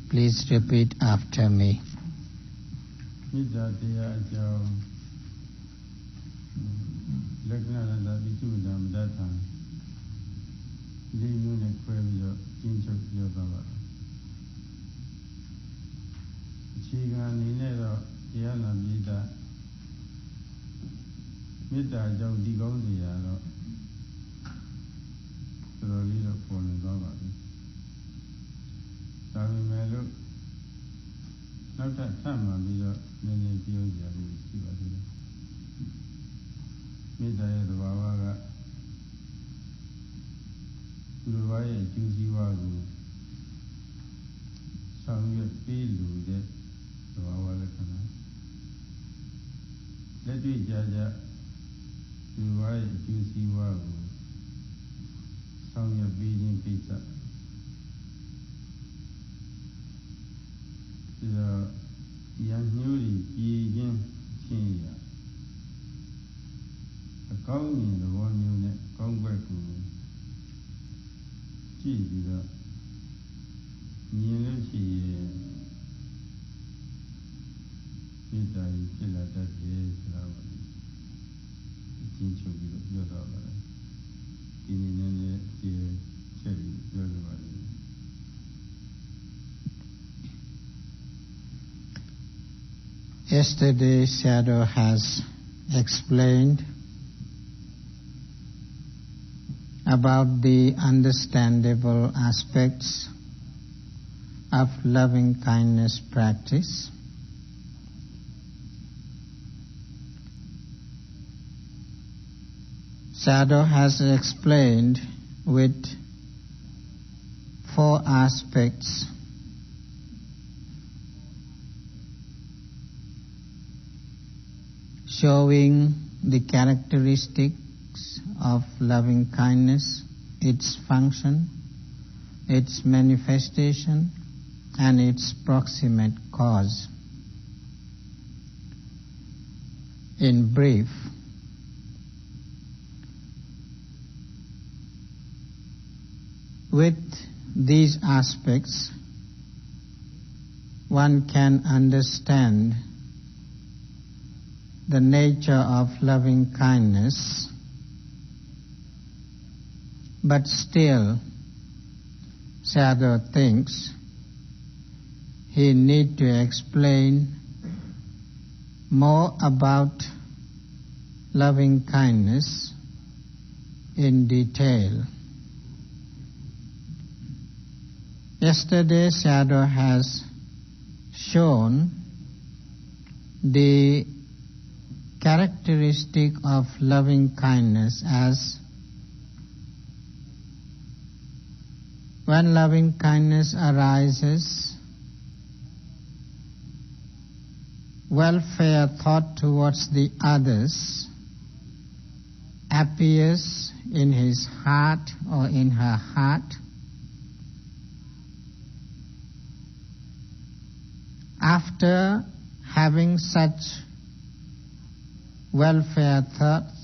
Please repeat after me. မေတ္တာတရားအကြောင်းလက္ခဏာတပိစုဒံမတ္ထံလေးမျိုးနဲ့ခွဲပြီးတော့ကျင်းချုပ်ပြောသွားပါအခြေခံအနေနဲ့တော့တရားနာပိဋကမေတ္တာကြောင့်ဒီကောင်းစီရတော့တော်တော်လေးတော့ပေါ်နေသွားပါပြီဒါပေမဲ့လို့နောက်ထပ်ဆက်မှပြီးတော့နည်းနည်းပြောကြရလို့ရှိပါသေးတယ်မေတ္တာရဲ့သဘာဝကသူတစ်ပါးရဲ့ကျူးစီးပွားကိုဆောင်ရွက်ပေးလို့တဲ့သဘာဝလက္ခဏာလက်တွေ့ကြကြသူတစ်ပါးရဲ့ကျူးစီးပွားကိုဆောင်ရွက်ပေးခြင်းကိစ္စဒီတော့ရံညှိုးပြည်ခြင်းချင်းရအကောင်းမြင်သဘောမျိုးနဲ့ကောင်းကွက်ကိုကြည့်ပြီးတော့မြင်လို့ရှိရင်မေတ္တာကြီးဖြစ်လာတတ်တယ်ဆိုတာကိုအချင်းချုပ်ပြီးတော့ပြောတော့ပါတယ်ဒီနည်းနဲ့ဒီချက်ပြီးပြောကြပါလိမ့်မယ် Yesterday, Shadow has explained about the understandable aspects of loving kindness practice. Shadow has explained with 4 aspects showing the characteristics of loving kindness, its function, its manifestation, and its proximate cause. In brief, with these aspects, one can understand the nature of loving kindness, but still Shadow thinks he needs to explain more about loving kindness in detail. Yesterday Shadow has shown the characteristic of loving kindness as when loving kindness arises, welfare thought towards the others appears in his heart or in her heart. After having such welfare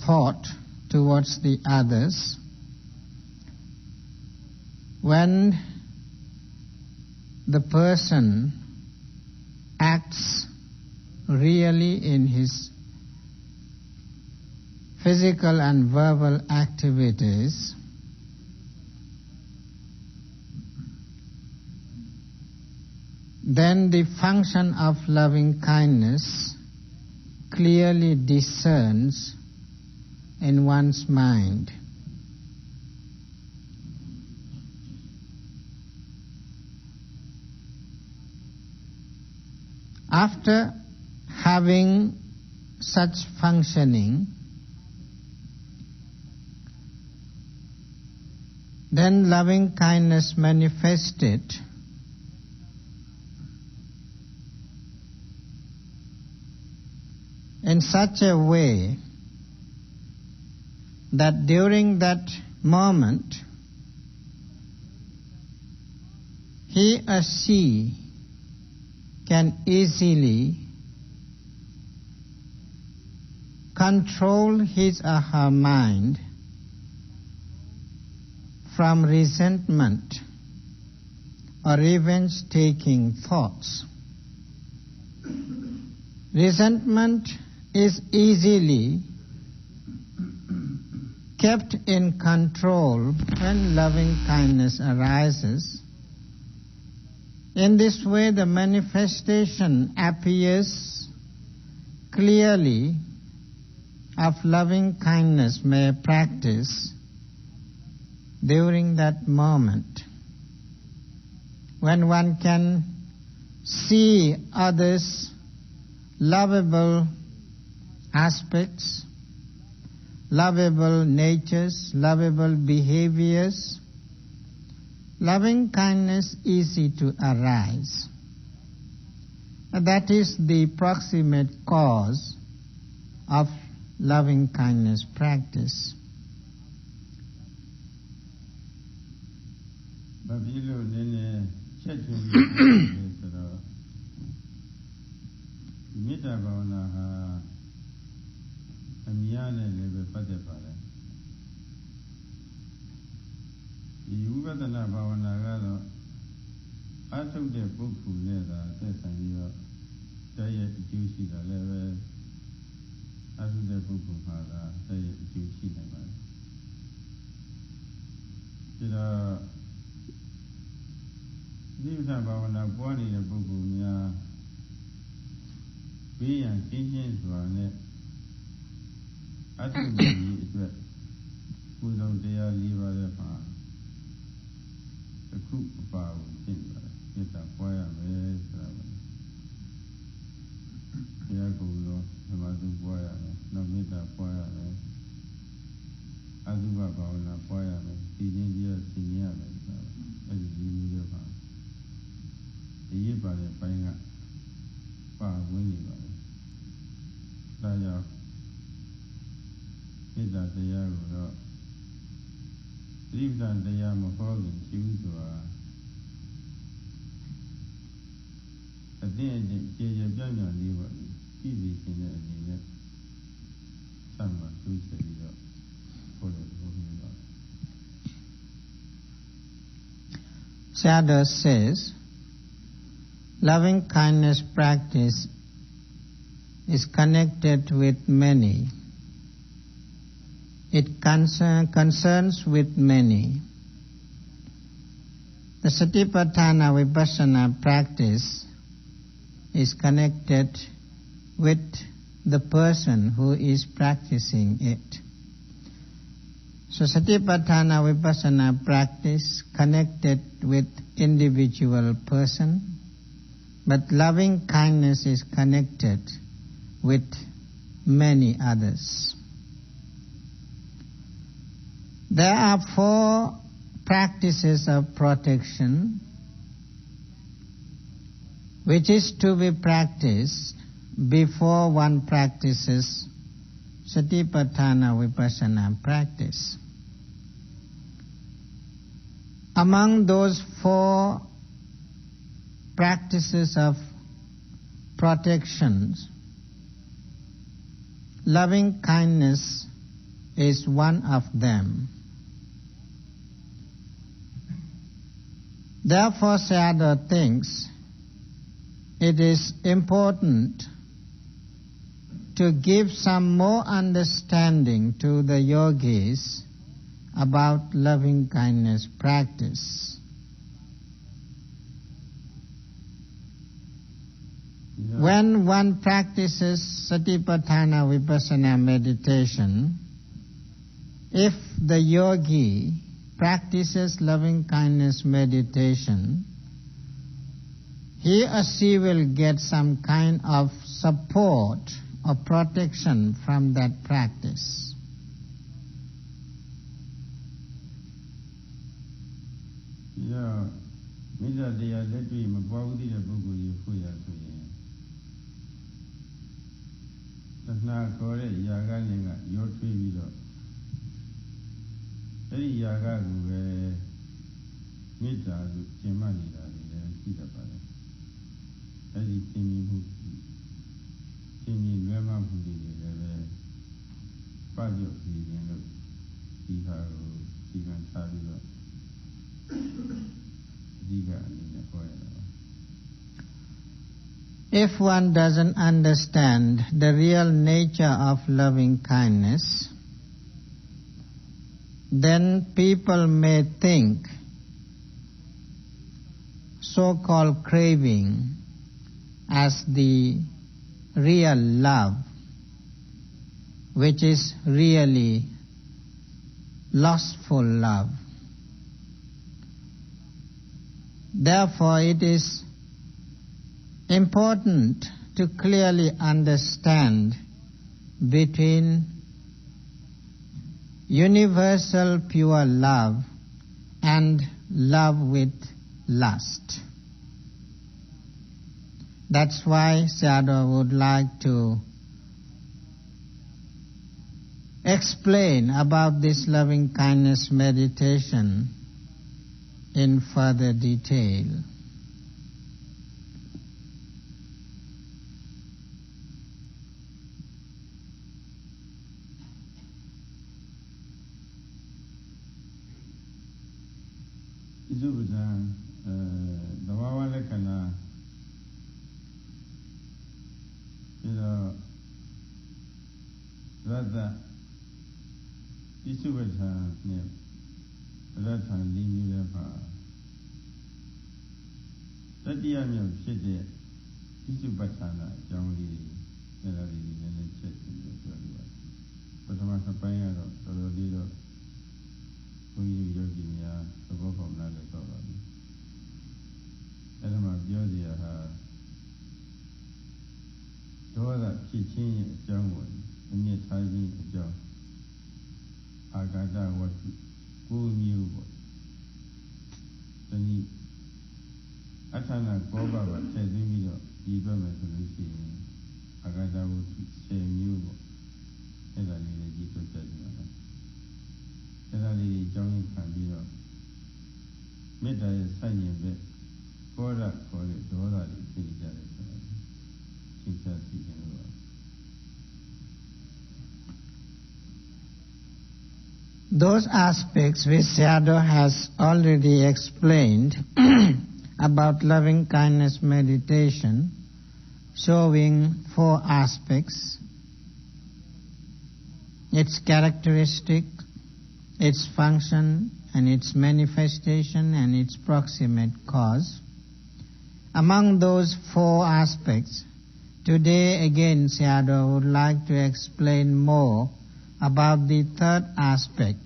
thought towards the others, when the person acts really in his physical and verbal activities, then the function of loving kindness clearly discerns in one's mind. After having such functioning, then loving kindness manifested in such a way that during that moment he or she can easily control his or her mind from resentment or revenge-taking thoughts. Resentment is easily kept in control when loving kindness arises. In this way, the manifestation appears clearly of loving kindness may practice during that moment, when one can see others' lovable aspects, lovable natures, lovable behaviors. Loving kindness easy to arise. That is the proximate cause of loving kindness practice. Sayadaw says, loving kindness practice is connected with many. It concerns with many. The Satipatthana Vipassana practice is connected with the person who is practicing it. So Satipatthana Vipassana practice connected with individual person, but loving kindness is connected with many others. There are 4 practices of protection which is to be practiced before one practices Satipatthana Vipassana practice. Among those 4 practices of protections, loving kindness is one of them. Therefore, Sayadaw thinks it is important to give some more understanding to the yogis about loving kindness practice. Yeah. When one practices Satipatthana Vipassana meditation, if the yogi practices loving kindness meditation, he or she will get some kind of support or protection from that practice. Yeah, Mitra Deya Letri Mabawudi the Bugu Fuya Suya. That's not correct, Yagalinga, your tree. Any Yaga Mitra Chimani, Sita Pada. Any Timmy who Timmy Lema who did it, Padio, Siharo, Sigan Tabula. If one doesn't understand the real nature of loving kindness, then people may think so-called craving as the real love, which is really lustful love. Therefore, it is important to clearly understand between universal pure love and love with lust. That's why Sayadaw would like to explain about this loving kindness meditation in further detail. Those aspects which Sayadaw has already explained about loving kindness meditation, showing 4 aspects: its characteristic, its function, and its manifestation, and its proximate cause. Among those 4 aspects, today again Sayadaw would like to explain more about the 3rd aspect,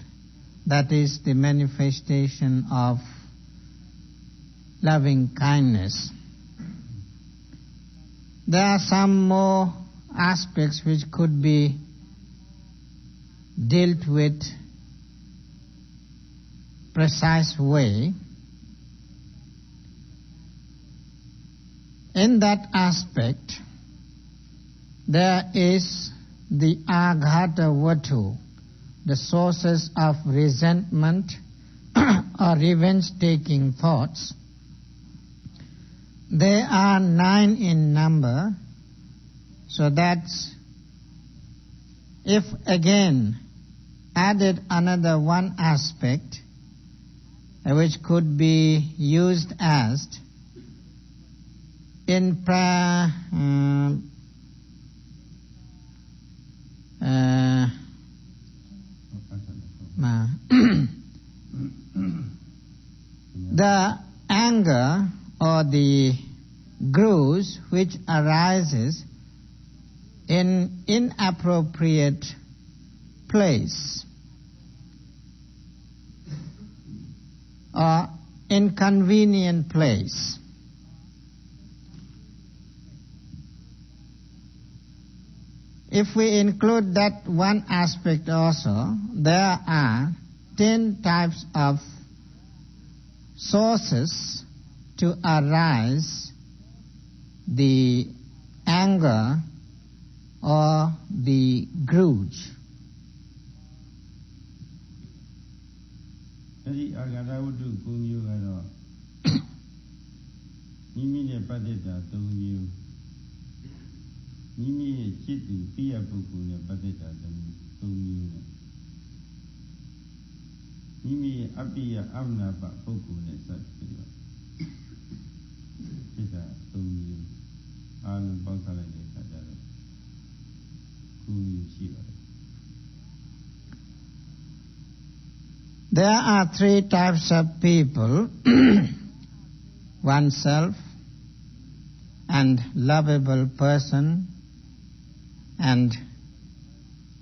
that is the manifestation of loving kindness. There are some more aspects which could be dealt with precise way. In that aspect, there is the aghata vatu, the sources of resentment or revenge-taking thoughts. They are 9 in number, so that's, if again added another 1 aspect, which could be used as in prayer, the anger or the grudge which arises in inappropriate place or inconvenient place. If we include that 1 aspect also, there are 10 types of sources to arise the anger or the grudge. လုံးပေါင်းထားလိုက်တဲ့အခါကျတော့ခုမျိုးရှိပါတယ် There are three types of people: oneself, and lovable person, and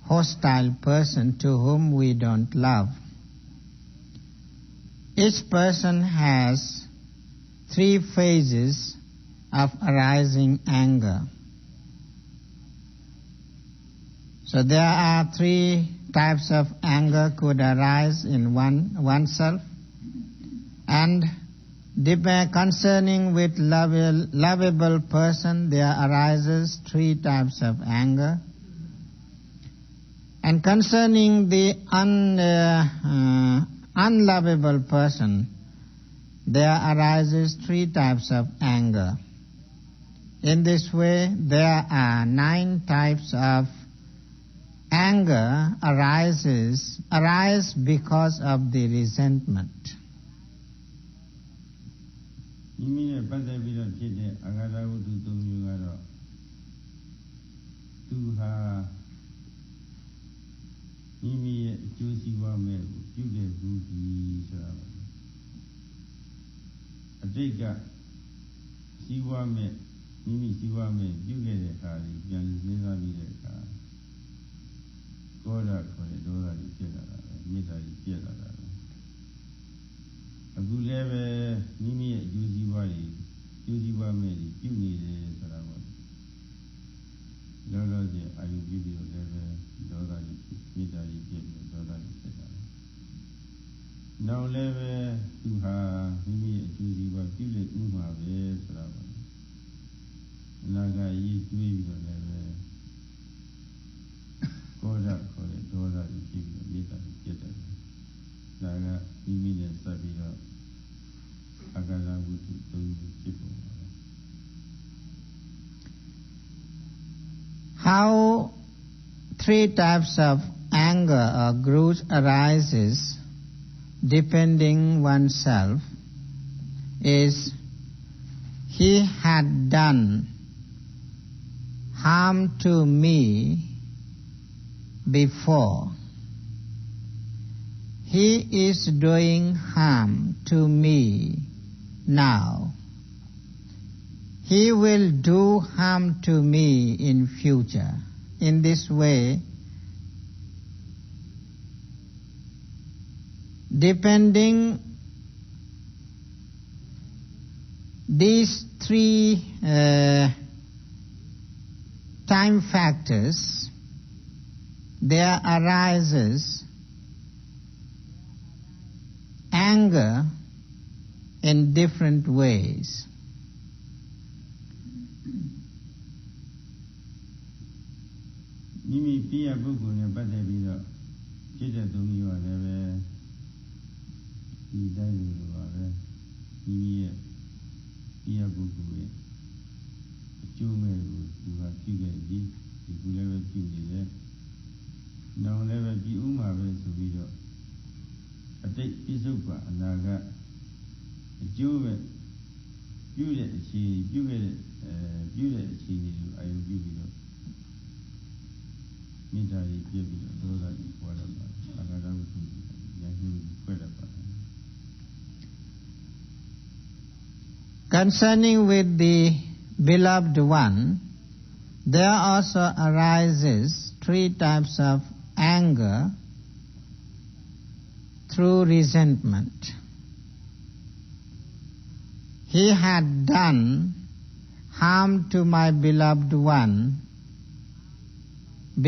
hostile person to whom we don't love. Each person has three phases of arising anger. So there are three types of anger could arise in oneself, and concerning with lovable person there arises three types of anger, and concerning the unlovable person there arises three types of anger. In this way there are 9 types of anger arise because of the resentment. မိမိနဲ့ပတ်သက်ပြီးတော့ဖြစ်တဲ့အာဃာတဝတ္ထု 3 မျိုးကတော့သူဟာမိမိရဲ့အကျိုးစီးပွားမဲ့ကိုပြုခဲ့ဘူးပြီဆိုတာပါအတိတ်ကစီးပွားမဲ့မိမိစီးပွားမဲ့ပြုခဲ့တဲ့အခါကြီးပြန်စဉ်းစားပြီးတဲ့အခါကောဓခေါ်တဲ့ဒေါသကြီးဖြစ်လာတာပဲမေတ္တာကြီးဖြစ်လာတာပဲအခုလည်းပဲမိမိရဲ့အကျိုးစီးပွားကြီးကျိုးစီးပွားမဲ့ကြီးပြုနေတယ်ဆိုတာပါလောလောဆယ်အာယုပြုပြီးတော့လည်းပဲဒေါသကြီးမေတ္တာကြီးဖြစ်ပြီးဒေါသကြီးဖြစ်လာတယ်နောက်လည်းပဲသူဟာမိမိရဲ့အကျိုးစီးပွားပြုလေဥမှာပဲဆိုတာပါအနာဂတ်ကြီးတွေးပြီးတော့လည်းပဲကောဓခေါ်တဲ့ဒေါသကြီးဖြစ်ပြီးမေတ္တာကြီးဖြစ်တယ်ဒါကမိမိနဲ့စပ်ပြီးတော့အာဃာတဝတ္ထု 3 မျိုးဖြစ်ပုံပါပဲ How 3 types of anger or grudge arises depending oneself is he had done harm to me before. He is doing harm to me now. He will do harm to me in future. In this way, depending these 3 time factors, there arises anger in different ways. မိမိပြည့်ရပုဂ္ဂိုလ်နဲ့ပတ်သက်ပြီးတော့ဖြစ်တဲ့ 3 မျိုးကလည်းပဲဒီတိုင်းလိုပါပဲမိမိရဲ့ပြည့်ရပုဂ္ဂိုလ်ရဲ့အကျိုးမဲ့ကိုသူကပြုခဲ့ပြီးဒီကူလည်းပဲပြုနေတယ်နောက်လည်းပဲပြုဥမှာပဲဆိုပြီးတော့အတိတ်ပြစ္ဆုတ်ပါအနာဂတ်အကျိုးပဲပြုတဲ့အခြေပြုခဲ့တဲ့အခြေအနေကိုအာရုံပြုပြီးတော့မေတ္တာကြီးပြည့်ပြီးတော့ဒေါသကြီးပွားတတ်ပါတယ်အာဃာတဝတ္ထုဉာဏ်ရှိဖွဲ့တတ်ပါတယ် Concerning with the beloved one, there also arises 3 types of anger through resentment. He had done harm to my beloved one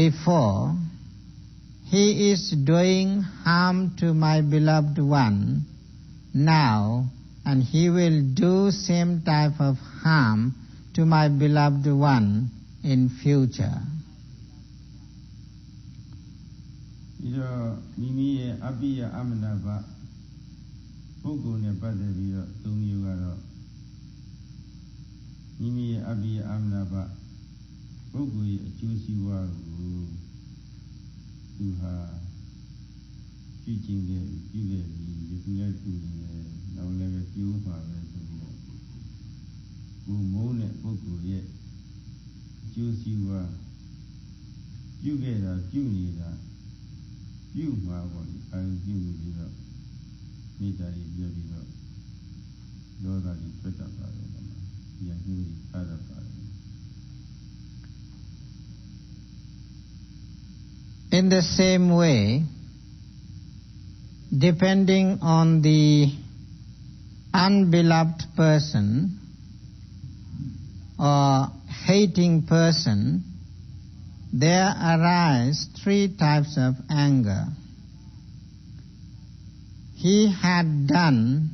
before. He is doing harm to my beloved one now, and he will do same type of harm to my beloved one in future. ဒီတော့မိမိရဲ့အပိယအမနာဘပုဂ္ဂိုလ်နဲ့ပတ်သက်ပြီးတော့ 3 မျိုးကတော့မိမိရဲ့အပိယအမနာဘပုဂ္ဂိုလ်ရဲ့အကျိုးစီးပွားကိုသူဟာပြုကျင့်ခဲ့ပြုခဲ့ပြီးဒီကူလည်းပြုနေတယ်နောက်လည်းပဲပြုမှာပဲဆိုပြီးတော့ကိုမုန်းတဲ့ပုဂ္ဂိုလ်ရဲ့ ကျိုးစီးပွားပြုခဲ့တာပြုနေတာပြုမှာပေါ့လေအာရုံပြုပြီးတော့မေတ္တာကြီးပြပြီးတော့ဒေါသကြီးထွက်တတ်ပါတယ်ဒီမှာဉာဏ်ကြီးအားရပါတယ် In the same way, depending on the unbeloved person or hating person, there arise 3 types of anger. He had done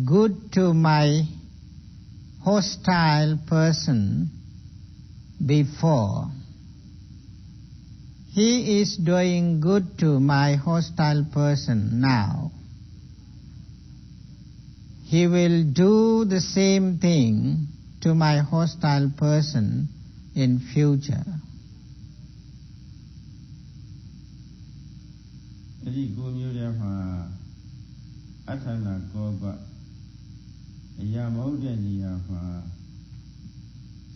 good to my hostile person before. He is doing good to my hostile person now. He will do the same thing to my hostile person in future. ဒီကိုမျိုးတဲ့မှာအထနာကောပအရာမဟုတ်တဲ့နေရာမှာ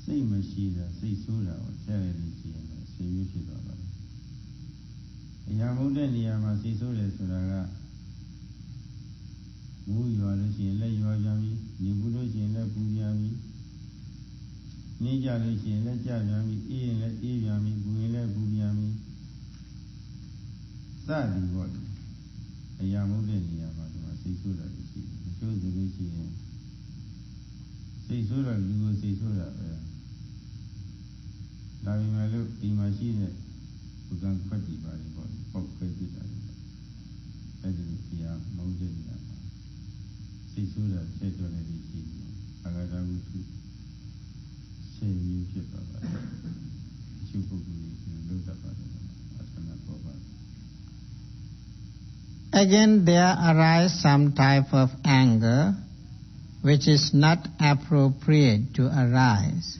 စိတ်မရှိတာစိတ်ဆိုးတာကိုထည့်လိုက်လို့ရှိရင်ဆေးမျိုးဖြစ်သွားပါတယ်အရာမဟုတ်တဲ့နေရာမှာစိတ်ဆိုးတယ်ဆိုတာကမူးရွာလို့ရှိရင်လည်းရွာပြန်ပြီနေဘူးလို့ရှိရင်လည်းပူပြန်ပြီနေကြလို့ရှိရင်လည်းကြပြန်ပြီအေးရင်လည်းအေးပြန်ပြီပူရင်လည်းပူပြန်ပြီစသည်ပေါ့အရာမဟုတ်တဲ့နေရာမှာဒီမှာစိတ်ဆိုးတာရှိတယ်မဆိုးဆိုလို့ရှိရင်စိတ်ဆိုးတာလူကိုစိတ်ဆိုးတာပဲဒါပေမဲ့လို့ဒီမှာရှိတဲ့ဘုရားခွတ်တည်ပါတယ်ပေါ့ပေါက်ခွဲပြတာအဲ့ဒီတရားမဟုတ်တဲ့နေရာမှာစိတ်ဆိုးတာချက်တော်နေပြီရှိတယ်အာဂတဝုထုဆေးမျိုးဖြစ်သွားပါတယ်အရှုပုဂ္ဂိုလ်ကြီးလုတ်တတ်ပါတယ်အထနာပေါ်ပါ Again, there arise some type of anger which is not appropriate to arise.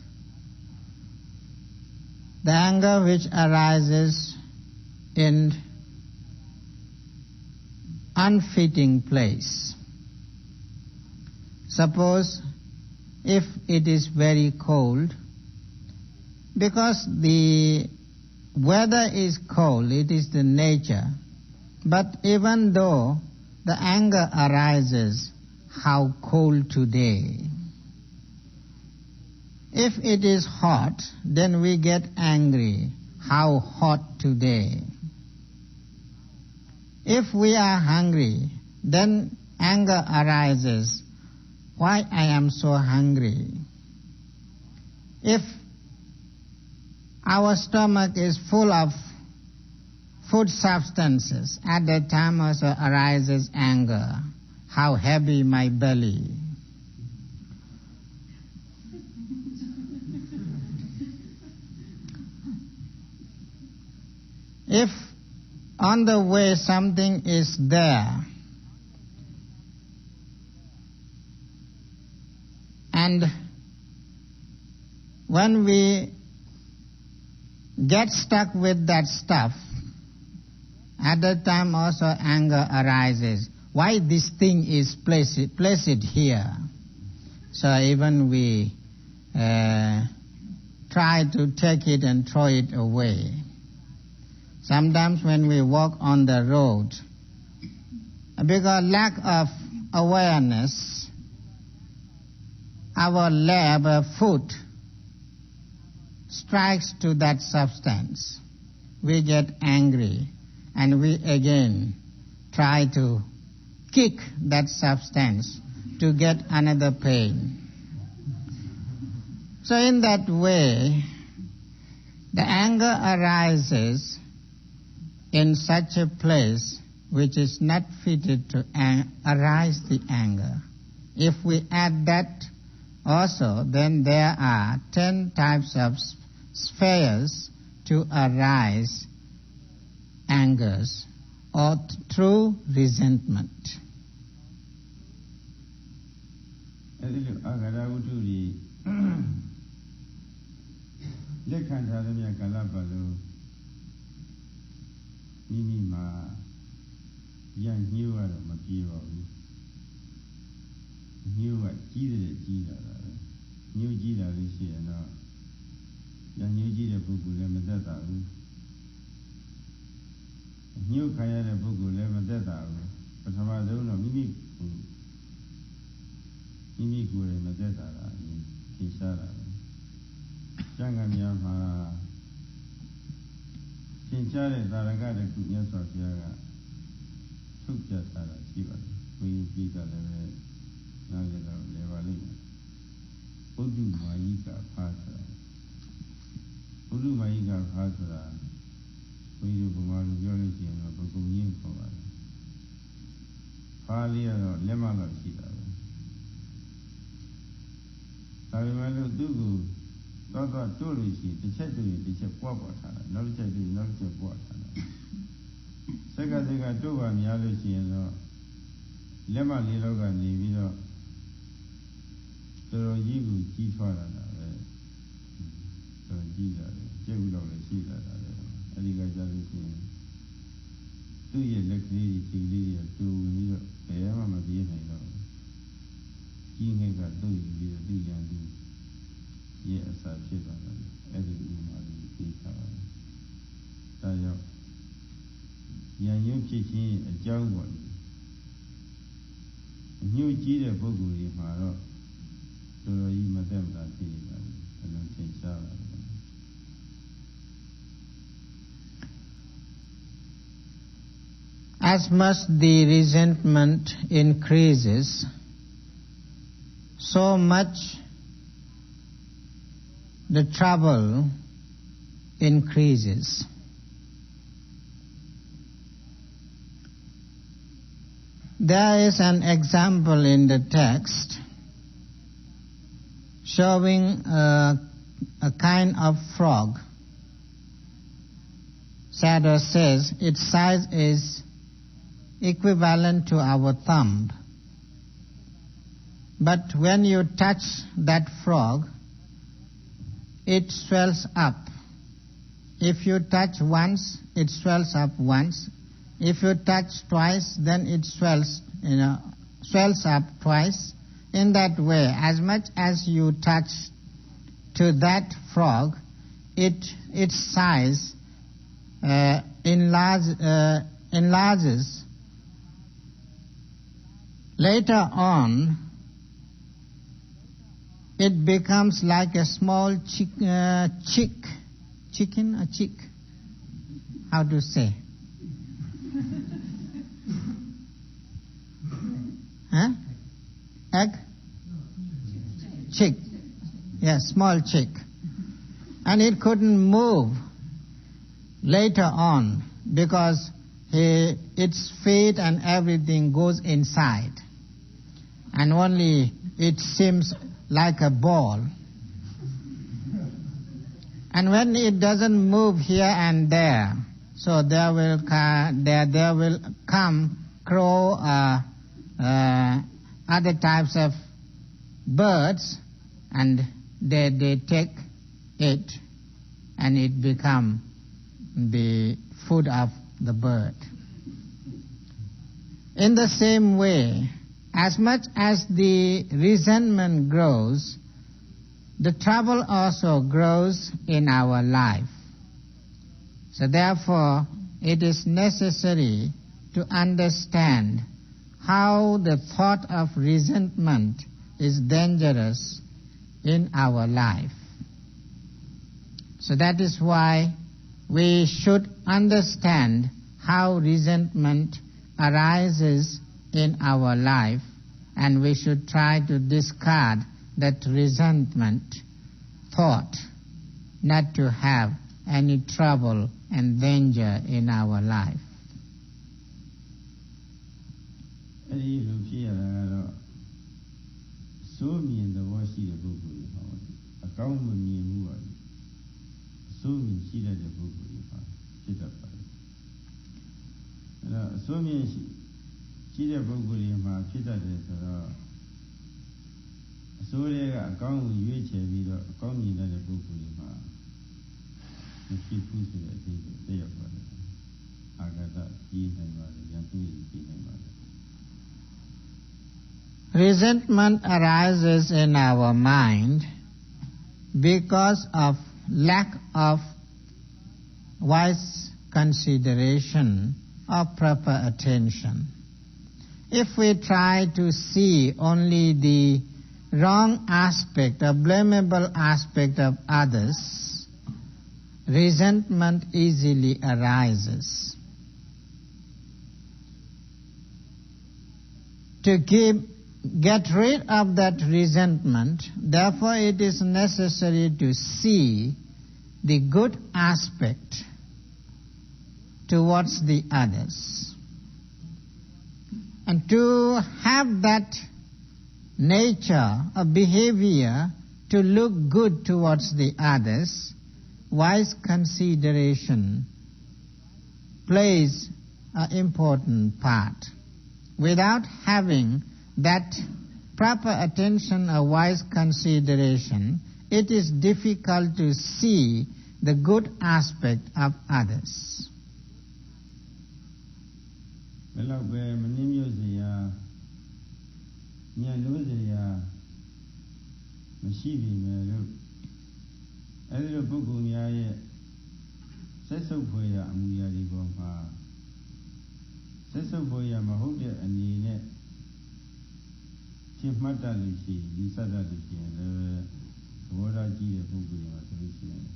The anger which arises in unfitting place. Suppose if it is very cold, because the weather is cold, it is the nature. But even though the anger arises, how cold today. If it is hot, then we get angry, how hot today. If we are hungry, then anger arises, why I am so hungry. If our stomach is full of food substances, at that time also arises anger. How heavy my belly. If on the way something is there, and when we get stuck with that stuff, at that time also anger arises. Why this thing is placed here? So even we try to take it and throw it away. Sometimes when we walk on the road, because lack of awareness, our foot strikes to that substance. We get angry. And we again try to kick that substance to get another pain. So in that way, the anger arises in such a place which is not fitted to arise the anger. If we add that also, then there are 10 types of spheres to arise angers or through resentment. အဲဒီလိုအာဂရဝတ္ထုတွေလက်ခံထားတဲ့မြတ်ကာလပတ်လုံးမိမိမှာရညှိုးရတော့မပြေပါဘူးညှိုးကကြီးတယ်ကြီးလာတာပဲညှိုးကြီးလာလို့ရှိရင်တော့ ညာညိုကြည့်တဲ့ပုဂ္ဂိုလ်လည်းမသက်သာဘူးညှို့ခံရတဲ့ပုဂ္ဂိုလ်လည်းမသက်သာဘူးပထမဆုံးတော့မိမိကိုယ်လည်းမသက်သာတာသင်ရှားတာပဲကျမ်းဂန်များမှာသင်ရှားတဲ့သာရကတခုမြတ်စွာဘုရားကထုတ်ပြထားတာရှိပါတယ်ဘုရားပြည်ကလည်းပဲနားလည်တော့လဲပါလိမ့်မယ်ဘုဒ္ဓမာယိကဖာဆိုတာဘုဒ္ဓမာယိကဖာဆိုတာဘုရားဗမာလူပြောလို့ရှိရင်တော့ဘုကုံရင်းခေါ်ပါတယ်ဖာလေးကတော့လက်မလောက်ရှိတာပဲဒါပေမဲ့လို့သူ့ကိုတော့တို့လို့ရှိရင်တစ်ချက်တို့ရင်တစ်ချက်ပွားထားတာနောက်တစ်ချက်တို့ရင်နောက်တစ်ချက်ပွားထားတာစက်ကတို့ပါများလို့ရှိရင်တော့လက်မလေးလောက်ကနေပြီးတော့တော်ကြီးကိုကြီးထွားလာတာပဲတော်ကြီးလာတယ်ကျုပ်တော့လည်းရှိလာတာပဲအဲဒီကကြားလို့ရှိရင်သူ့ရဲ့လက်ကလေးကြီးခြေလေးကြီးတူပြီးတော့ဘယ်မှမပြေးနိုင်တော့ကြီးငယ်ကတုတ်ပြီးတော့သူ့ရန်သူရဲ့အစာဖြစ်သွားတယ်အဲဒီဥမာလေးသိထားပါတယ်ဒါကြောင့်ဉာဏ်ရုပ်ဖြစ်ခြင်းအကြောင်းပေါ်ညှို့ကြီးတဲ့ပုဂ္ဂိုလ်တွေမှာတော့တော်တော်ကြီးမသက်မသာဖြစ်နေပါဘူးအလုံးသင်ရှားပါတယ် As much the resentment increases, so much the trouble increases. There is an example in the text showing a kind of frog. Sayadaw says its size is equivalent to our thumb. But when you touch that frog, it swells up. If you touch once, it swells up once. If you touch twice, then it swells up twice. In that way, as much as you touch to that frog, its size enlarges. Later on, it becomes like a small chicken. How to say? Huh? Egg? Chick. Yeah, small chick. And it couldn't move later on because its feet and everything goes inside. And only it seems like a ball. And when it doesn't move here and there, so there will come crow, other types of birds, and they take it, and it become the food of the bird. In the same way, as much as the resentment grows, the trouble also grows in our life. So therefore, it is necessary to understand how the thought of resentment is dangerous in our life. So that is why we should understand how resentment arises in our life, and we should try to discard that resentment thought, not to have any trouble and danger in our life. အဲဒီလိုဖြစ်ရတာကတော့စိုးမြင်သဘောရှိတဲ့ပုဂ္ဂိုလ်တွေပါအကောင်းမမြင်ဘူးပါစိုးမြင်ရှိတဲ့ပုဂ္ဂိုလ်တွေပါဖြစ်တတ်ပါတယ်အဲတော့စိုးမြင်ရှိတဲ့ပုဂ္ဂိုလ်တွေမှာဖြစ်တတ်တယ်ဆိုတော့အစိုးရကအကောင်းကိုရွေးချယ်ပြီးတော့အကောင်းမြင်တဲ့ပုဂ္ဂိုလ်တွေမှာမရှိဘူးဆိုတဲ့အသေးစိတ်သိရပါတယ်အာဂတကြီးနိုင်ပါတယ်ရန်သူကြီးနိုင်ပါတယ် Resentment arises in our mind because of lack of wise consideration or proper attention. If we try to see only the wrong aspect or blamable aspect of others, resentment easily arises. To get rid of that resentment, therefore it is necessary to see the good aspect towards the others. And to have that nature or behavior to look good towards the others, wise consideration plays an important part. Without having that proper attention or wise consideration, it is difficult to see the good aspect of others. ဘယ်လောက်ပဲမနှင်းမြုပ်စရာညံ့လို့စရာမရှိပြီမယ်လို့အဲဒီလိုပုဂ္ဂိုလ်များရဲ့ဆက်ဆုပ်ဖွယ်ရာအမှုရာဒီပေါ်မှာဆက်ဆုပ်ဖွယ်ရာမဟုတ်တဲ့အနေနဲ့ရှင်းမှတ်တတ်လို့ရှိရင်ဒီစတတ်လို့ရှိရင်လည်းသဘောထားကြည့်တဲ့ပုဂ္ဂိုလ်မှာဆိုလို့ရှိရင်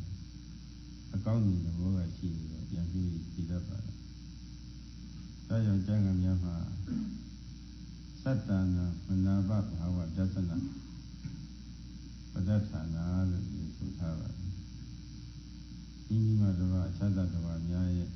အကောင်းကြီးသဘောကရှိနေတော့ပြန်ပြီးသိတတ်ပါတယ်။ဒါကြောင့်ကျမ်းဂန်များမှာသတ္တနာမနာဘဘာဝဒသနာပဒဌာနာလို့ဆိုထားပါတယ်။ဒီမှာတော့အခြားတဘာများရဲ့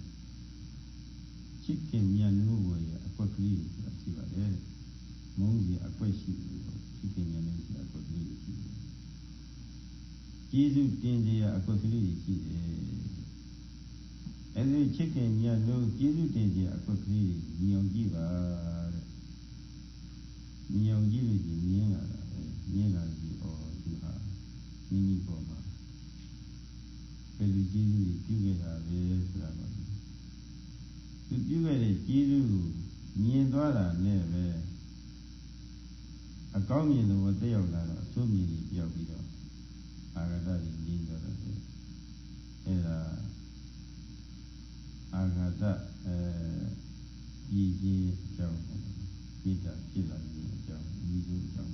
ချစ်ခင်မြတ်နိုးဝေအကွက်ကလေးဆိုတာရှိပါတယ်။မုန်းကြီးအကွက်ရှိတယ်ချစ်ခင်မြတ်နိုးဆိုတာအကွက်ကလေးရှိတယ်။ကျေးဇူးတင်ကြအကွက်ကလေးရှိတယ်။အဲဒီချစ်ခင်မြတ်နိုးကျေးဇူးတင်ကြအကွက်ကလေးညီအောင်ကြည့်ပါတဲ့။ညီအောင်ကြည့်လို့ရှိရင်မြင်လာတာပဲမြင်လာပြီးဒီဟာမိမိပေါ်မှာဘယ်လိုကျေးဇူးတွေပြုခဲ့တာလဲဆိုတာပါသူပြုခဲ့တဲ့ကျေးဇူးကိုမြင်သွားတာနဲ့ပဲအကောင်းမြင်လို့တက်ရောက်လာတော့အဆိုးမြင်ကြီးပြောက်ပြီးတော့အာဂတကြီးကြီးတော့တယ်အဲဒါအာဂတကြီးကြီးအကြောင်းမိတာဖြစ်လာတဲ့အကြောင်းဒီလိုအကြောင်း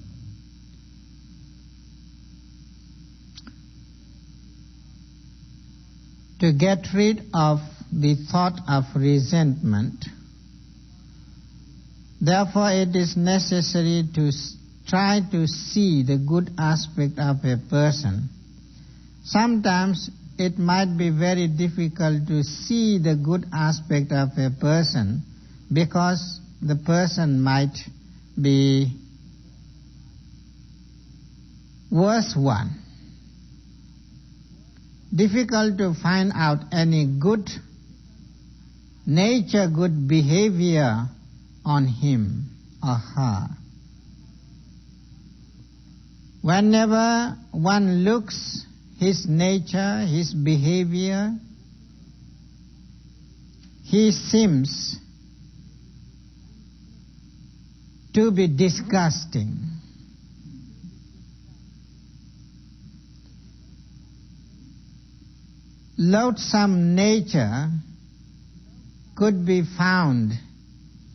To get rid of the thought of resentment, therefore it is necessary to try to see the good aspect of a person. Sometimes it might be very difficult to see the good aspect of a person because the person might be worse one. Difficult to find out any good nature, good behavior on him or her. Whenever one looks his nature, his behavior, he seems to be disgusting. Loathsome nature could be found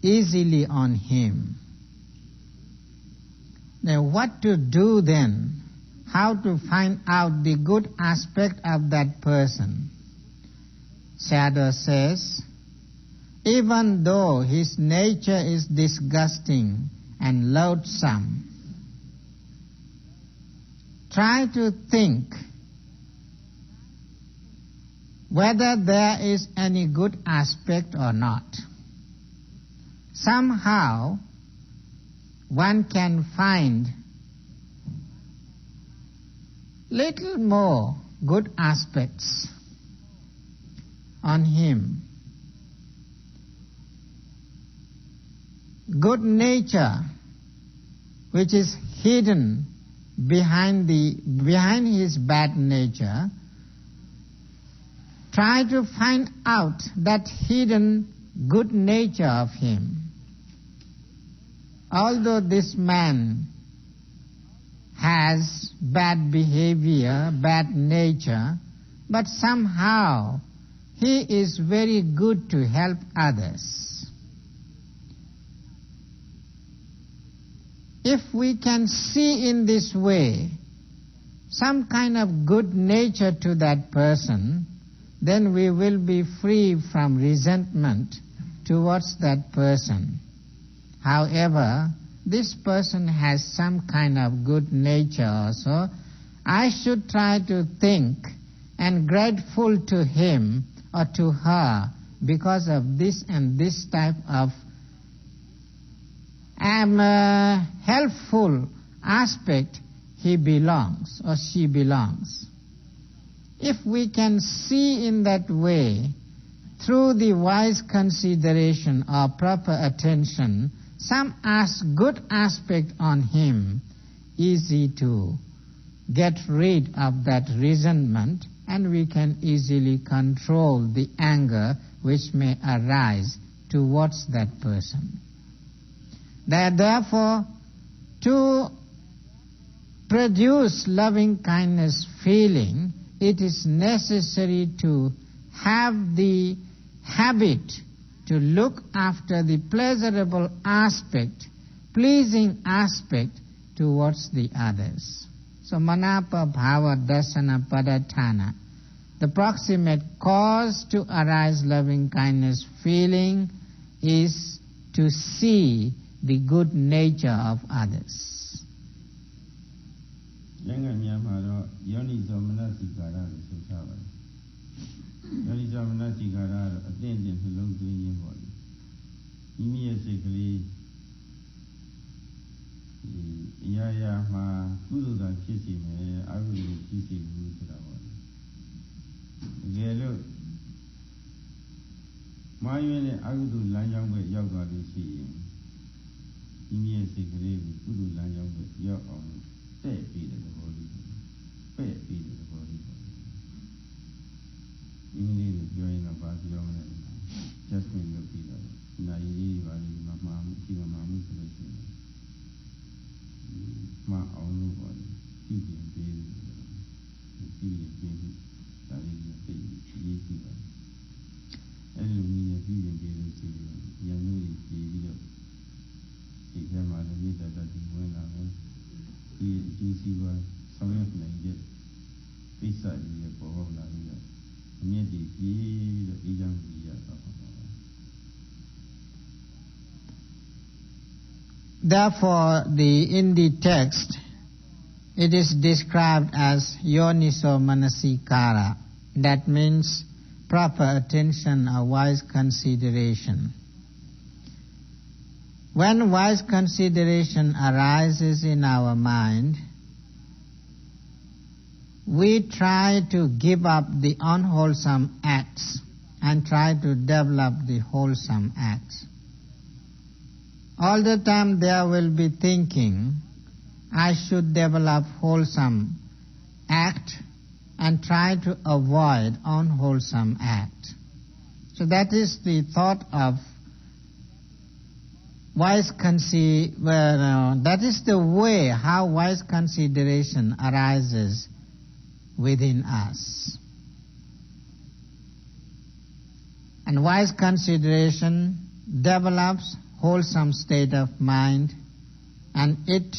easily on him. Now what to do then? How to find out the good aspect of that person? Sayadaw says, even though his nature is disgusting and loathsome, try to think whether there is any good aspect or not. Somehow one can find little more good aspects on him. Good nature, which is hidden behind his bad nature, try to find out that hidden good nature of him. Although this man has bad behavior, bad nature, but somehow he is very good to help others. If we can see in this way some kind of good nature to that person, then we will be free from resentment towards that person. However, this person has some kind of good nature also. I should try to think and grateful to him or to her because of this and this type of helpful aspect he belongs or she belongs. If we can see in that way, through the wise consideration or proper attention, some good aspect on him, easy to get rid of that resentment, and we can easily control the anger which may arise towards that person. Therefore, to produce loving kindness feeling, it is necessary to have the habit to look after the pleasurable aspect, pleasing aspect towards the others. So manapa bhava dasana padatthana, the proximate cause to arise loving kindness feeling is to see the good nature of others. Therefore, in the text, it is described as yoniso manasikara. That means proper attention or wise consideration. When wise consideration arises in our mind, we try to give up the unwholesome acts and try to develop the wholesome acts. All the time there will be thinking, I should develop wholesome act and try to avoid unwholesome act. So that is the thought of wise that is the way how wise consideration arises within us. And wise consideration develops wholesome state of mind, and it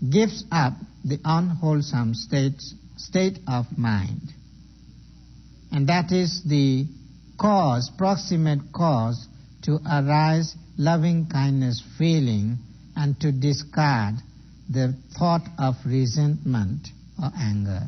gives up the unwholesome state of mind. And that is the cause, proximate cause, to arise loving kindness feeling and to discard the thought of resentment or anger.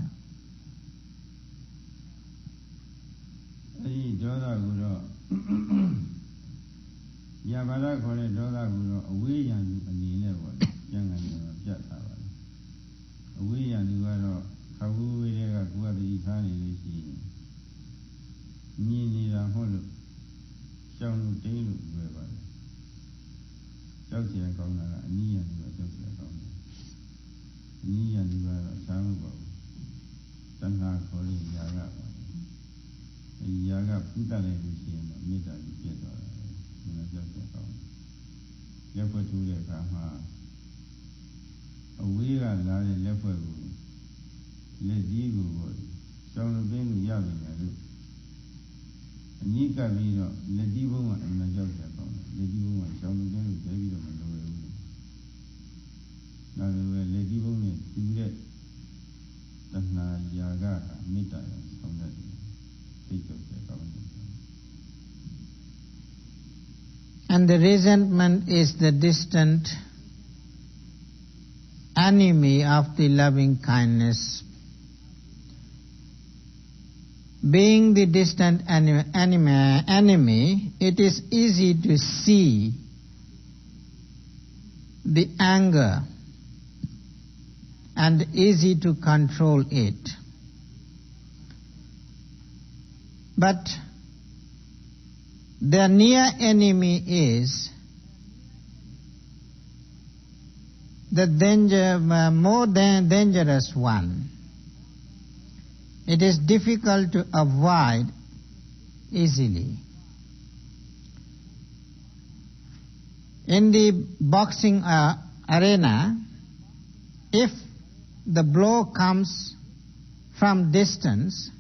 Nika Vino, Ledivo and Najoka, Ledivo and Shaman, David of Mandover. Now Ledivo do that. Tana Yaga, Mita, from that take of the government. And the resentment is the distant enemy of the loving kindness. Being the distant enemy, it is easy to see the anger and easy to control it. But the near enemy is the more dangerous one. It is difficult to avoid easily. In the boxing arena, if the blow comes from distance,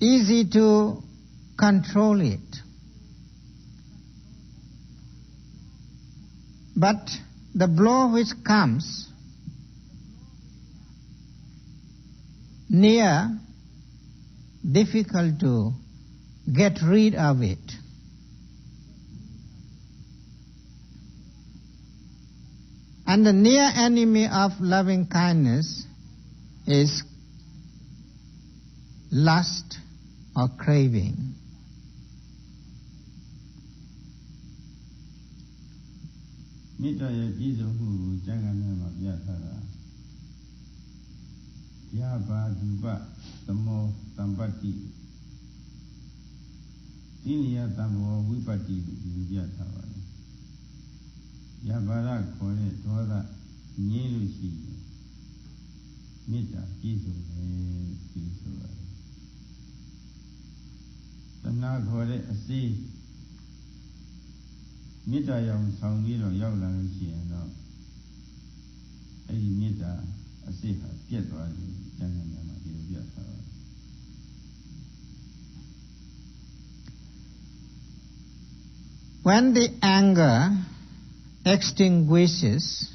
easy to control it. But the blow which comes near, difficult to get rid of it. And the near enemy of loving kindness is lust or craving. Mita Jesus who Janganama Yatara Yaba Duba Tamo Tambati Dinia Tamo Wipati Yatara Yabara Kore Tora Nilushi Mita Jesus Tana Kore Asi Mita Yam Soundiro Yaulanshi and Eddie Mita Asiha Pietro Janganama Yatara. When the anger extinguishes,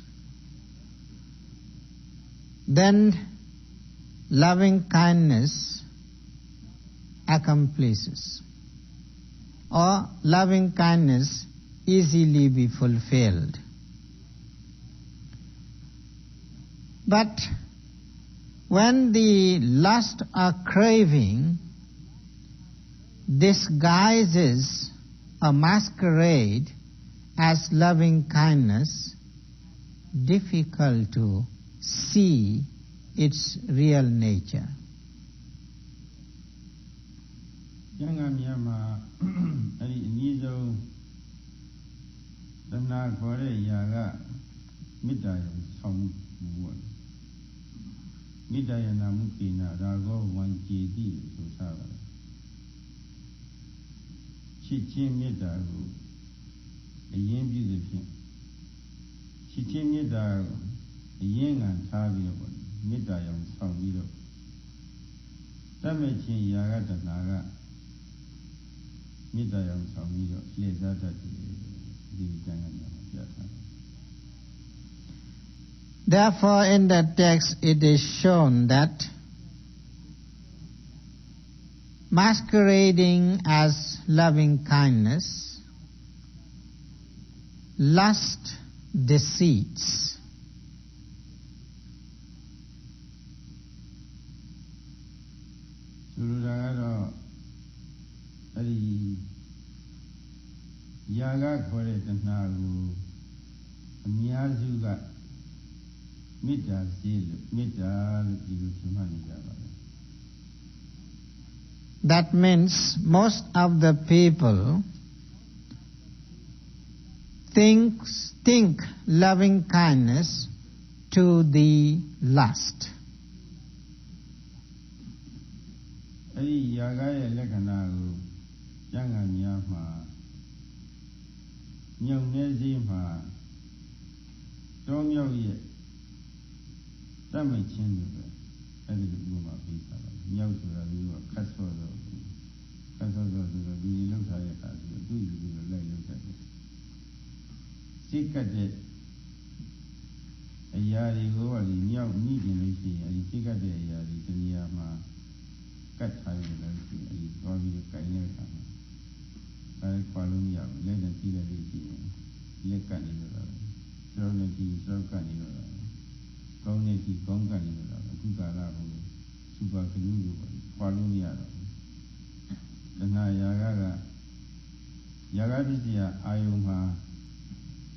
then loving kindness accomplishes, or loving kindness easily be fulfilled. But when the lust or craving disguises or masquerade as loving kindness, difficult to see its real nature. Jangamiyama Ari Nizo Dana Kore Yaga Midaya Song Wood Midaya Namukina Rago One JD Susava Chichin Midago a yin beautiful. Chichin Midago a yin and Tavio Midayam Song Widow Damaging Yaga Naga Midayam Song Widow Lezata. Therefore, in the text it is shown that masquerading as loving kindness, lust deceits. Yaga Kore Tanaru Miyazuga Mita Sil Mita Diluchimani. That means most of the people think loving kindness to the lust. Yaga Lekanaru Jangamiyama Young Nezima Don't Yo yet. That may change. အဲ့ဒီလိုဥပမာပေးထားတာမြောက်ဆိုတာဒီကခတ်ဆော့တော့ခတ်ဆော့တော့ဆိုတော့ဒီလောက်ထားတဲ့အခါဆိုတော့သူ့ယူပြီးတော့လိုက်လောက်တယ်စိတ်ကတဲ့အရာတွေကိုကဒီမြောက်မိခင်လို့ရှိရင်အဲဒီစိတ်ကတဲ့အရာတွေတနည်းအားမှာကတ်ထားရတယ်လို့ရှိရင်အဲဒီသွားပြီးတော့ကြိုင်တဲ့အခါမှာအဲဒီခွာလို့မရဘူးလက်နဲ့ကြည့်လိုက်လို့ရှိရင်လက်ကတ်နေတော့တာစောနဲ့ကြည့်စောကတ်နေတော့တာကောင်းနဲ့ကြည့်ကောင်းကတ်နေတော့တာအခုကာလဟိုစူပါကနူးလို့ခွာလို့မရတော့ဘူးတဏှာယာကယာကပစ္စည်းအာယုံမှာ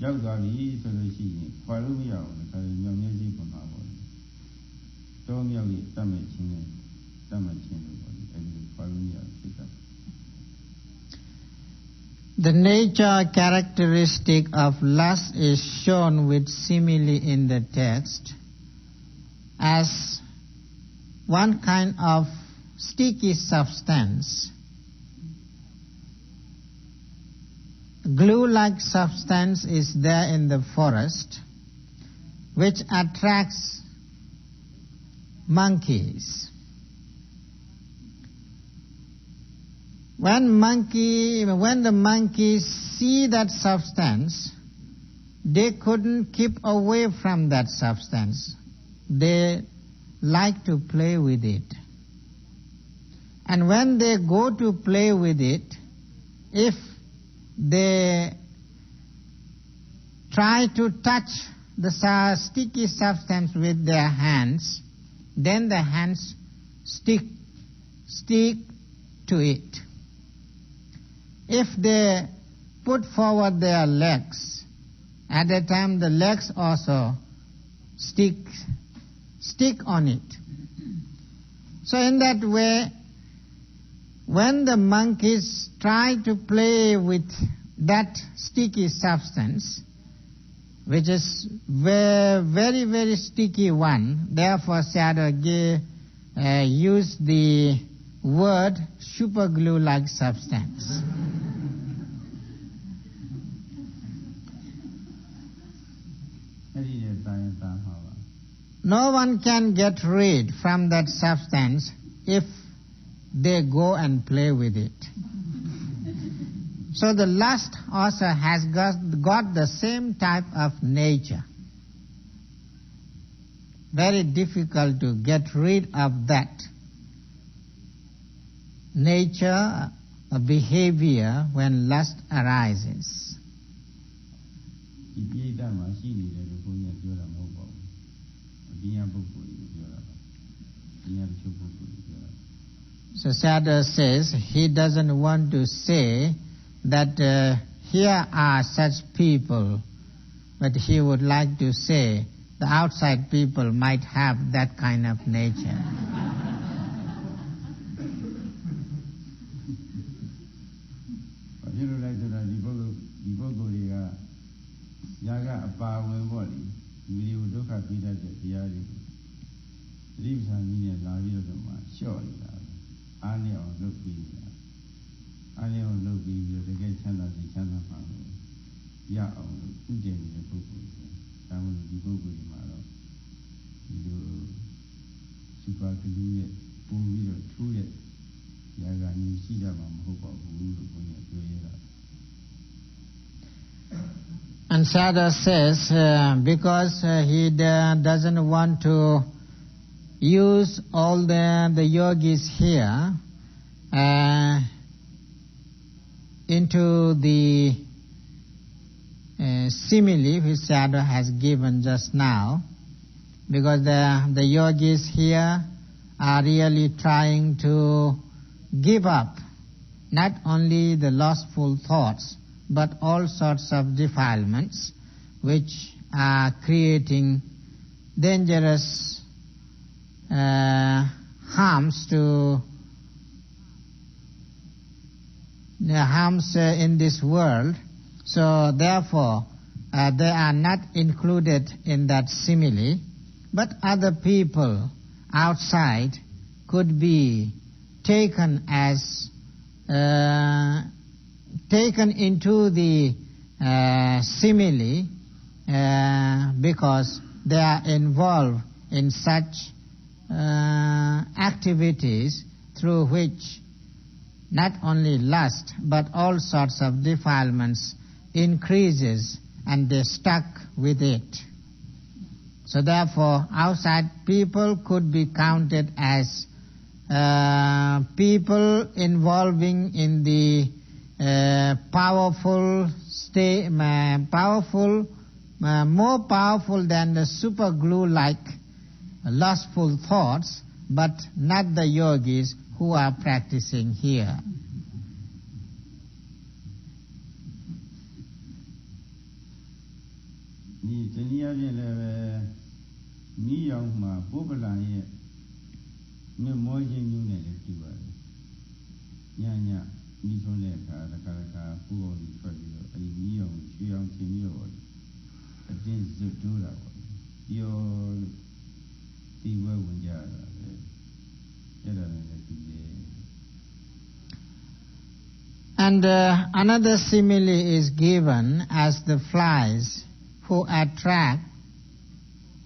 ရောက်သွားပြီဆိုလို့ရှိရင်ခွာလို့မရဘူးဒါမြောင်မျက်စိပုံမှာပေါ့တောမြောက်ကြီးတတ်မဲ့ချင်းနဲ့တတ်မဲ့ချင်းလို့ပေါ့အဲဒီခွာလို့မရဖြစ်တာ The nature characteristic of lust is shown with simile in the text as one kind of sticky substance, glue-like substance is there in the forest which attracts monkeys. When the monkeys see that substance, they couldn't keep away from that substance. They like to play with it. And when they go to play with it, if they try to touch the sticky substance with their hands, then the hands stick to it. If they put forward their legs, at that time the legs also stick on it. So in that way, when the monkeys try to play with that sticky substance, which is very, very sticky one, therefore Sayadaw used the word super glue-like substance. No one can get rid from that substance if they go and play with it. So the lust also has got the same type of nature. Very difficult to get rid of that nature or behavior when lust arises. So Sayadaw says he doesn't want to say that here are such people, but he would like to say the outside people might have that kind of nature. And Sayadaw says because he doesn't want to use all the yogis here into the simile which Sayadaw has given just now, because the yogis here are really trying to give up not only the lustful thoughts but all sorts of defilements which are creating dangerous harms in this world. So therefore they are not included in that simile, but other people outside could be taken into the simile because they are involved in such activities through which not only lust but all sorts of defilements increases and they stuck with it. So therefore outside people could be counted as people involving in the more powerful than the super glue-like lustful thoughts, but not the yogis who are practicing here. ဒီတနည်းအားဖြင့်လည်းပဲမိရောက်မှာပုပ္ပလံရဲ့မြတ်မောခြင်းမျိုးနဲ့လည်းတူပါတယ်။ညညမိထုံးတဲ့အခါတစ်ခါပူအောင်ထွက်ပြီးတော့အဲဒီမိအောင်ရွှေအောင်ခြင်းမျိုးပေါ့အတင်းဇွတ်တိုးတာပေါ့။ပြောဒီဝဲဝင်ကြတာပဲ။အဲ့ဒါလည်းတူတယ်။ And another simile is given as the flies who attract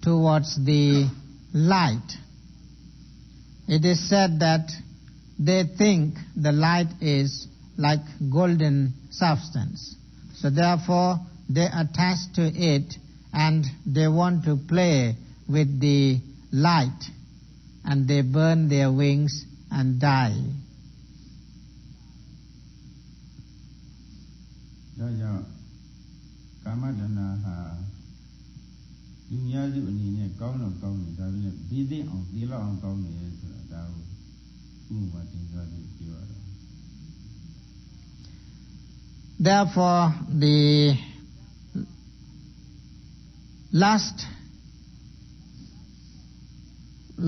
towards the light. It is said that they think the light is like golden substance. So therefore they attach to it and they want to play with the light and they burn their wings and die. ဒါကြောင့်ကာမတဏှာဟာလူများစုအနေနဲ့ကောင်းတော့ကောင်းတယ်ဒါပေမဲ့ပြီးသိအောင်သိလောက်အောင်ကောင်းတယ်ဆိုတာဒါကိုဥပမာတင်ပြပြီးပြောရတာ Therefore the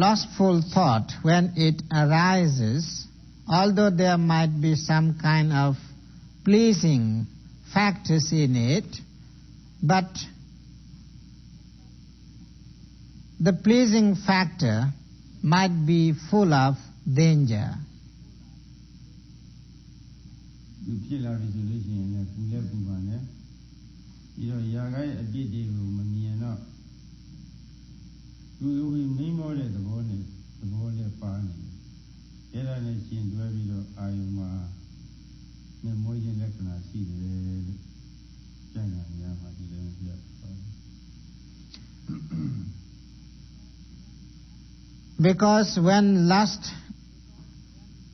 lustful thought when it arises, although there might be some kind of pleasing factors in it, but the pleasing factor might be full of danger. ဒီဖြစ်လာပြီဆိုလို့ရှိရင်လည်းပူလည်းပူပါနဲ့ပြီးတော့ຢာကရဲ့အပြစ်တွေကိုမမြင်တော့သူဝိမိမောတဲ့သဘောနဲ့ပါနေတယ်အဲ့ဒါနဲ့ရှင်တွဲပြီးတော့အာယုံမှာမျက်မှောခြင်းလက္ခဏာရှိတယ်လို့ကျမ်းဂန်များမှာဒီလိုပြောပါတယ် Because when lust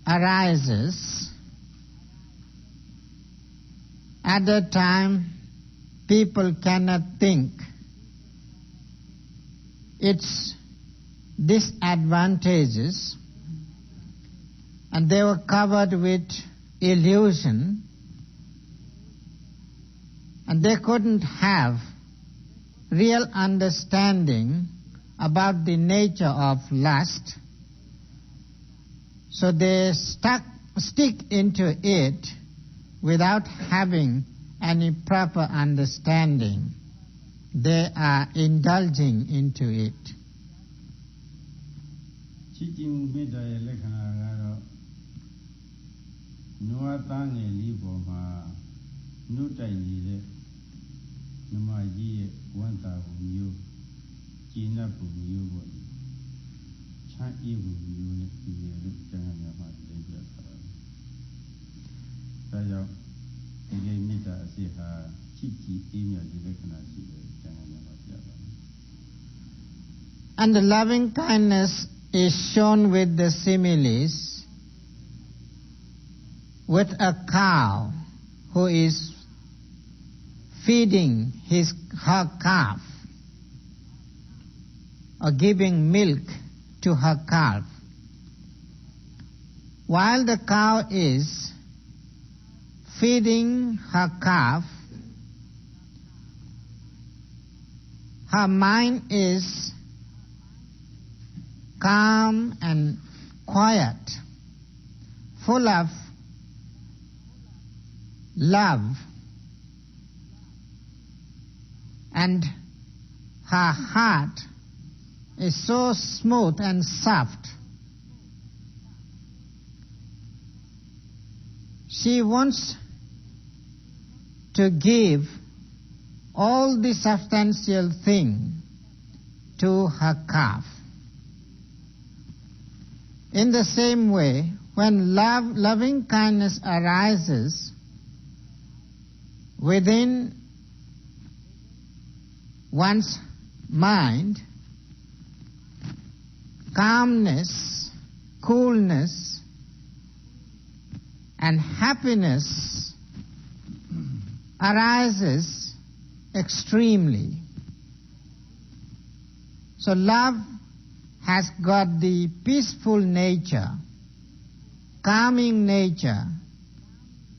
arises, at that time people cannot think its disadvantages, and they were covered with illusion, and they couldn't have real understanding about the nature of lust, so they stick into it without having any proper understanding. They are indulging into it. ချစ်ကြည်မှုမေတ္တာရဲ့လက္ခဏာကတော့နွားသားငယ်လေးပေါ်မှာနှုတ်တိုက်နေတဲ့နမကြီးရဲ့ဝမ်းသာမှုမျိုးကျဉ်းပ်မှုမျိုးပေါ့ချမ်းအေးမှုမျိုးနဲ့ဒီလိုကျမ်းဂန်များမှာသင်ပြထားပါတယ်။ဒါကြောင့်ဒီမေတ္တာအစစ်ဟာချစ်ကြည်အေးမြတဲ့လက္ခဏာရှိတယ်ကျမ်းဂန်များမှာပြပါတယ်။ And the loving kindness is shown with the similes with a cow who is feeding her calf or giving milk to her calf. While the cow is feeding her calf, her mind is calm and quiet, full of love, and her heart is so smooth and soft. She wants to give all the substantial thing to her calf. In the same way, when loving kindness arises within one's mind, calmness, coolness, and happiness arises extremely. So love has got the peaceful nature, calming nature,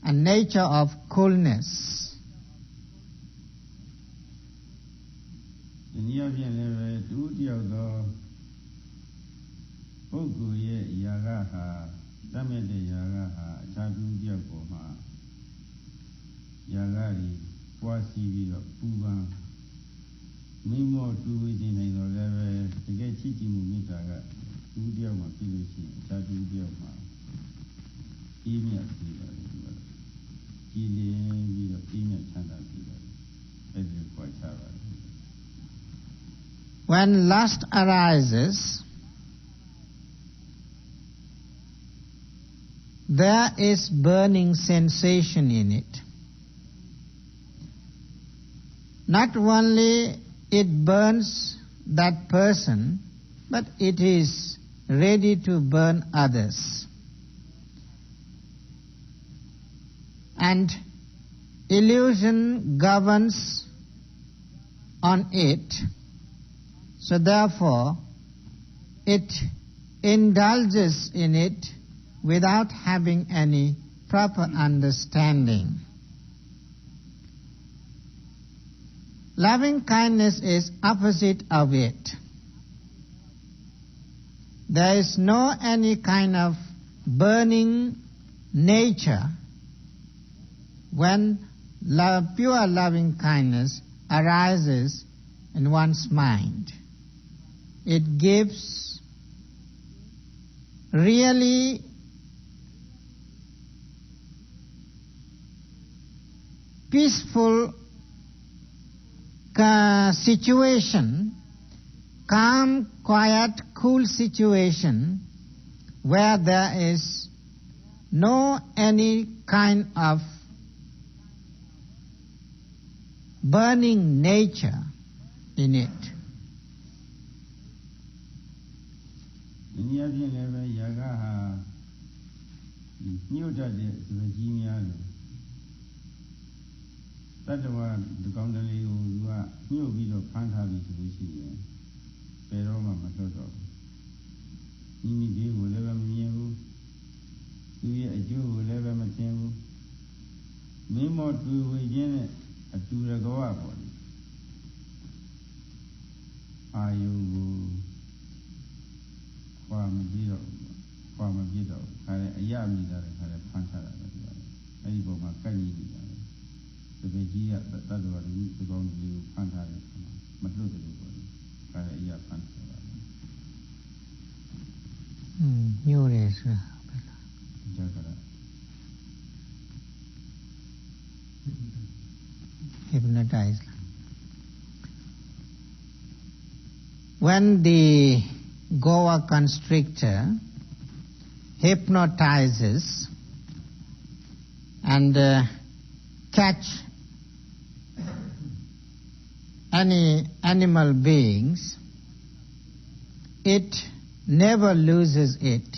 and nature of coolness. ဒီနည်းအပြင်လည်းပဲတူတယောက်သောပုဂ္ဂိုလ်ရဲ့ຢာကဟာတတ်မဲ့တဲ့ຢာကဟာအခြားတူတယောက်ပေါ်မှာຢာကကြီးပွားစီပြီးတော့ပူပန်မိမောတူဝေးခြင်းနိုင်တော့လည်းပဲတကယ်ချစ်ကြည်မှုမေတ္တာကတူတယောက်မှာဖြစ်လို့ရှိရင်အခြားတူတယောက်မှာအေးမြတ်စေတယ်ဒီလိုကြည်လင်ပြီးတော့အေးမြတ်ချမ်းသာစေတယ်အဲ့ဒီကိုချပါတယ် When lust arises, there is burning sensation in it. Not only it burns that person, but it is ready to burn others. And illusion governs on it. So therefore, it indulges in it without having any proper understanding. Loving kindness is opposite of it. There is no any kind of burning nature when pure loving kindness arises in one's mind. It gives really peaceful situation, calm, quiet, cool situation where there is no any kind of burning nature in it. ဒီနည်းအပြင်လည်းပဲຢာကဟာညှို့တတ်တဲ့စပကြီးများလို့တတ္တဝါဒီကောင်းတလေးကိုသူကညှို့ပြီးတော့ဖမ်းထားပြီးဆိုလို့ရှိရင်ဘယ်တော့မှမလွတ်တော့ဘူးမိမိဒီကိုလည်းပဲမမြင်ဘူးသူရဲ့အကျိုးကိုလည်းပဲမသိဘူးမင်းမောတွေ့ဝေခြင်းနဲ့အတူတကောပေါ့လေအာယုကိုခွာမကြည့်တော့ခွာမပြစ်တော့ခါတဲ့အရမိတာလည်းခါတဲ့ဖမ်းထားတာပဲဒီပါလေအဲ့ဒီပုံမှာကန့်ကြီးနေတာလေတပည့်ကြီးကတတ်တော်လူဒီကောင်းကြီးကိုဖမ်းထားတယ်မလွတ်တယ်လို့ပေါ့လေခါတဲ့အရဖမ်းထားတာညို့တယ်ဆိုတာဒါကလည်း hypnotized. When the Goa constrictor hypnotizes and catch any animal beings, it never loses it,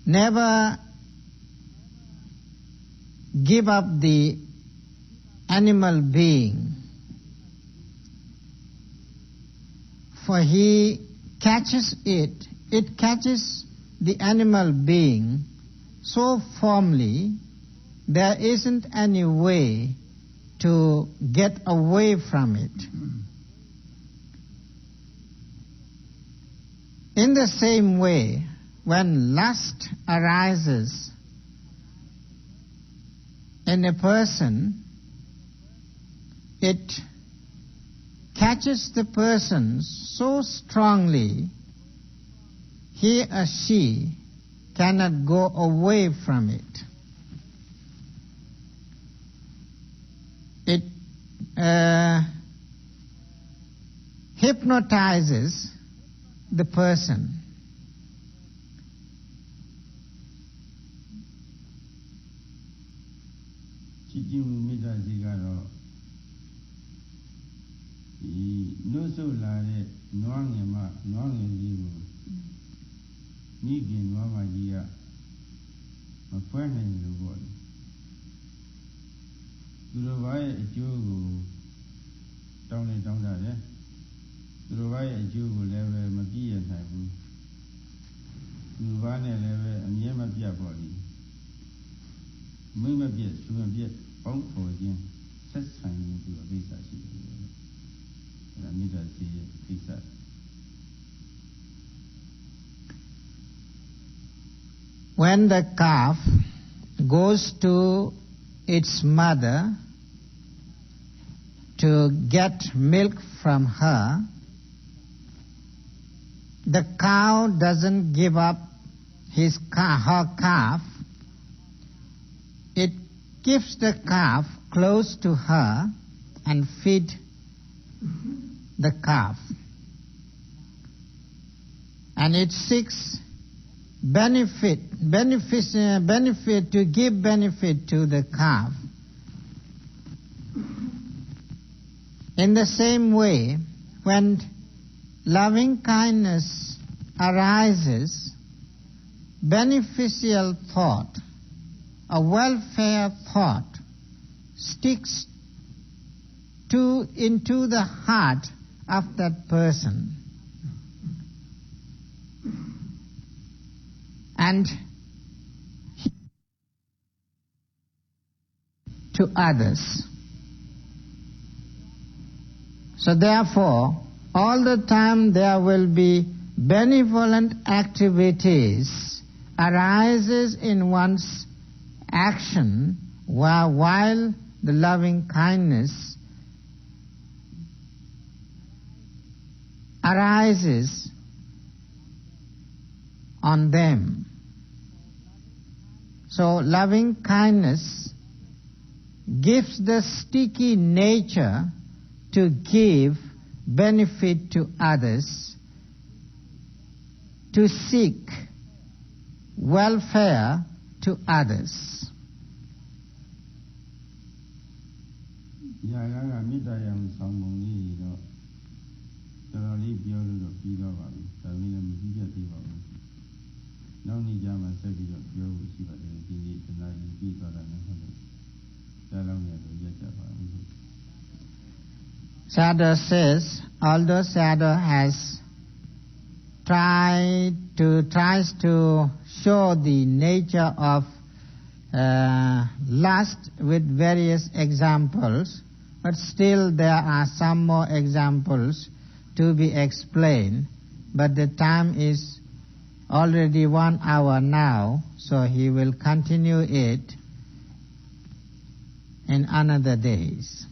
never give up the animal being, for he catches it catches the animal being so firmly there isn't any way to get away from it. In the same way, when lust arises in a person, it catches the person so strongly he or she cannot go away from it. It hypnotizes the person. ကြီးမှုမေတ္တာစိတ်ကတော့ဒီနှုတ်ဆုတ်လာတဲ့နွားငယ်လေးကိုမိခင်နွားမကြီးကမဖွင့်နိုင်လို့ပေါ့လေသူတို့ဘာရဲ့အကျိုးကိုတောင်းတာလေသူတို့ဘာရဲ့အကျိုးကိုလည်းပဲမပြည့်ရနိုင်ဘူးသူဘာနဲ့လည်းပဲအမြဲမပြတ်ပေါ့လေမိမပြည့်သူမပြည့်ပေါင်းဖော်ခြင်းဆက်ဆံခြင်းသူအပိစ္ဆာရှိတယ်အဲဒါမေတ္တာစိတ်ရဲ့ပိစ္ဆာWhen the calf goes to its mother to get milk from her, the cow doesn't give up her calf. It keeps the calf close to her and feed the calf. And it seeks benefit to give benefit to the calf. In the same way, when loving kindness arises, beneficial thought, a welfare thought, sticks into the heart of that person. And to others. So therefore, all the time there will be benevolent activities arises in one's action while the loving kindness arises on them. So loving kindness gives the sticky nature to give benefit to others, to seek welfare to others. ရာဂကမေတ္တာရောင်ဆောင်ပုံလေးတော့တော်တော်လေးပြောလို့တော့ပြီးတော့ပါပြီဒါပေမဲ့မပြီးပြတ်သေးပါဘူးနောက်နေ့ကျမှဆက်ပြီးတော့ပြောဖို့ရှိပါတယ်ဒီနေ့တနာကြီးပြီးသွားတာနဲ့ဟုတ်တယ်ဒါလောက်နဲ့တော့ရက်ကြပါဦး Sayadaw says, although Sayadaw has tries to show the nature of lust with various examples, but still there are some more examples to be explained. But the time is already 1 hour now, so he will continue it in another days.